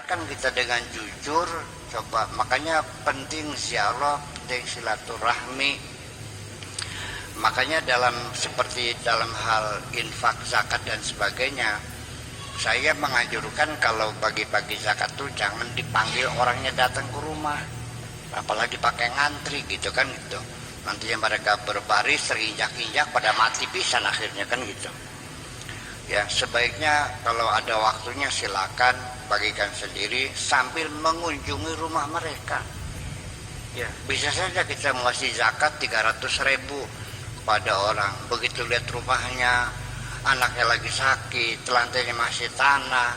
kan kita dengan jujur, coba. Makanya penting ziarah, penting silaturahmi. Makanya seperti dalam hal infak, zakat dan sebagainya, saya menganjurkan kalau bagi-bagi zakat tuh jangan dipanggil orangnya datang ke rumah, apalagi pakai ngantri gitu kan gitu. Nantinya mereka berbaris terinjak-injak pada mati pisan akhirnya kan gitu. Ya sebaiknya kalau ada waktunya silakan bagikan sendiri sambil mengunjungi rumah mereka. Ya bisa saja kita ngasih zakat 300.000 pada orang, begitu lihat rumahnya anaknya lagi sakit, lantainya masih tanah,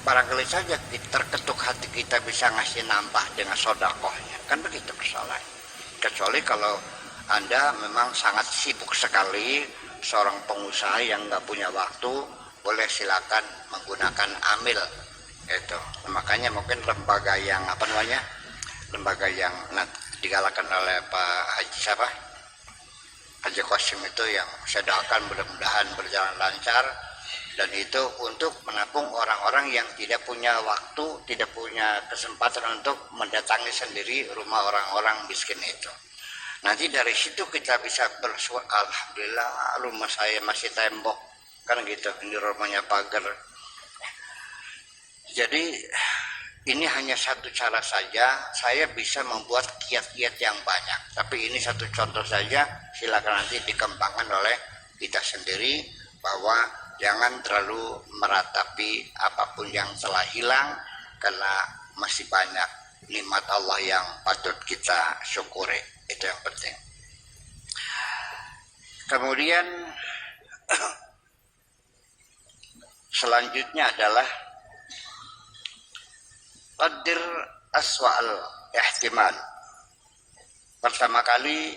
barangkali saja terketuk hati kita bisa ngasih nambah dengan sodakohnya, kan begitu persoalan. Kecuali kalau Anda memang sangat sibuk sekali, seorang pengusaha yang nggak punya waktu, boleh silakan menggunakan amil itu. Makanya mungkin lembaga yang digalakan oleh Pak Haji Haji Qasim itu yang saya doakan mudah-mudahan berjalan lancar, dan itu untuk menampung orang-orang yang tidak punya waktu, tidak punya kesempatan untuk mendatangi sendiri rumah orang-orang miskin itu. Nanti dari situ kita bisa bersuara, alhamdulillah rumah saya masih tembok kan gitu, ini rumahnya pagar. Jadi ini hanya satu cara saja, saya bisa membuat kiat-kiat yang banyak. Tapi ini satu contoh saja, silakan nanti dikembangkan oleh kita sendiri, bahwa jangan terlalu meratapi apapun yang telah hilang, karena masih banyak nikmat Allah yang patut kita syukuri. Itu yang penting. Kemudian selanjutnya adalah qadir aswa'al ihtimal. Pertama kali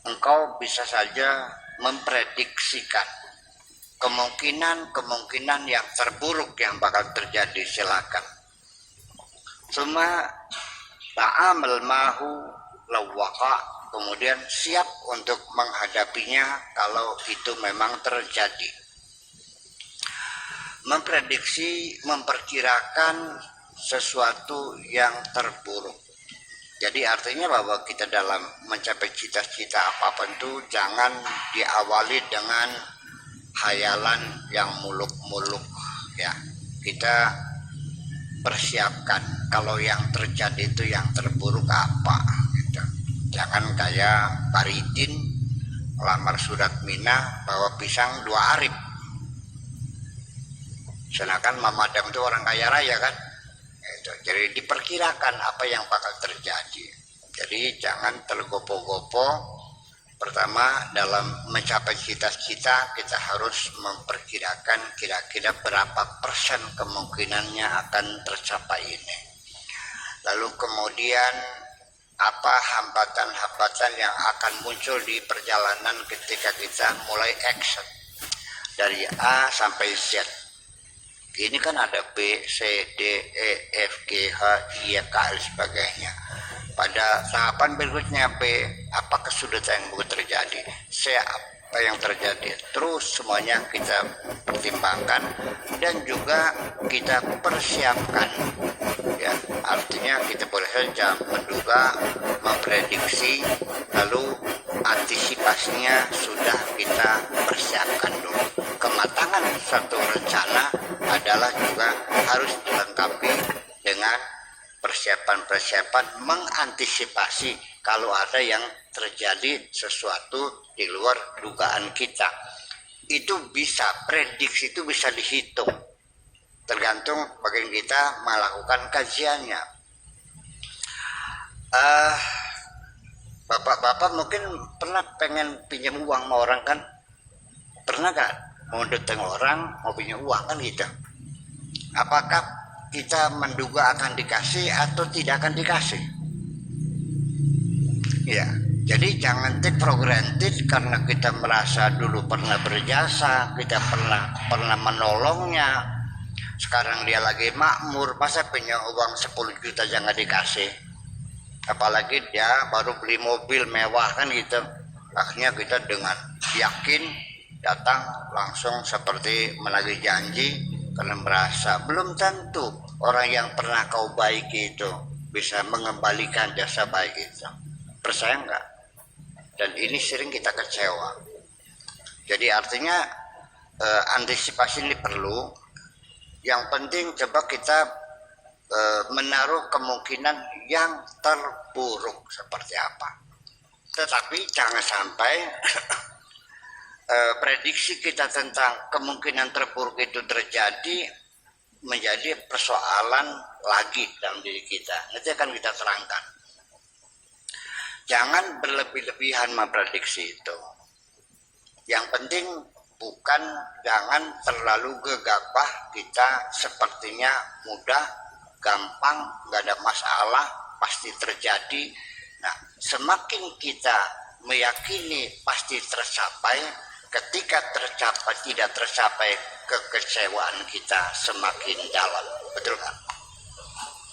engkau bisa saja memprediksikan kemungkinan yang terburuk yang bakal terjadi, silakan. Cuma ta'amal mahu lawaqa, kemudian siap untuk menghadapinya kalau itu memang terjadi. Memprediksi, memperkirakan sesuatu yang terburuk. Jadi artinya bahwa kita dalam mencapai cita-cita apapun itu jangan diawali dengan hayalan yang muluk-muluk ya. Kita persiapkan kalau yang terjadi itu yang terburuk apa gitu. Jangan kayak Faridin melamar Suratminah bawa pisang 2 arib. Sedangkan Mamadam itu orang kaya raya kan. Gitu. Jadi diperkirakan apa yang bakal terjadi. Jadi jangan tergopo-gopo. Pertama, dalam mencapai cita-cita kita harus memperkirakan kira-kira berapa persen kemungkinannya akan tercapai ini. Lalu kemudian apa hambatan-hambatan yang akan muncul di perjalanan ketika kita mulai action dari A sampai Z. Ini kan ada B, C, D, E, F, G, H, I, K, dan sebagainya. Pada tahapan berikutnya B, apa kesulitan yang boleh terjadi? C, apa yang terjadi? Terus semuanya kita pertimbangkan dan juga kita persiapkan. Ya, artinya kita boleh saja menduga, memprediksi, lalu antisipasinya sudah kita persiapkan dulu. Kematangan satu rencana adalah juga harus dilengkapi dengan persiapan-persiapan mengantisipasi kalau ada yang terjadi sesuatu di luar dugaan kita. Itu bisa, prediksi itu bisa dihitung. Tergantung bagaimana kita melakukan kajiannya. Bapak-bapak mungkin pernah pengen pinjam uang sama orang kan? Pernah kan? Mau datang orang mau pinjam uang kan gitu. Apakah kita menduga akan dikasih atau tidak akan dikasih? Ya, jadi jangan take for granted karena kita merasa dulu pernah berjasa, kita pernah menolongnya. Sekarang dia lagi makmur, masa pinjam uang 10 juta jangan dikasih? Apalagi dia baru beli mobil mewah kan gitu. Akhirnya kita dengan yakin datang langsung seperti menagih janji karena merasa belum tentu orang yang pernah kau baiki itu bisa mengembalikan jasa baik itu? Percaya enggak? Dan ini sering kita kecewa. Jadi artinya antisipasi ini perlu. Yang penting coba kita menaruh kemungkinan yang terburuk seperti apa. Tetapi jangan sampai prediksi kita tentang kemungkinan terburuk itu terjadi menjadi persoalan lagi dalam diri kita. Nanti akan kita terangkan. Jangan berlebih-lebihan memprediksi itu. Yang penting bukan jangan terlalu gegabah, kita sepertinya mudah, gampang, nggak ada masalah, pasti terjadi. Nah, semakin kita meyakini pasti tercapai, ketika tercapai tidak tercapai, kekecewaan kita semakin dalam. Betul nggak?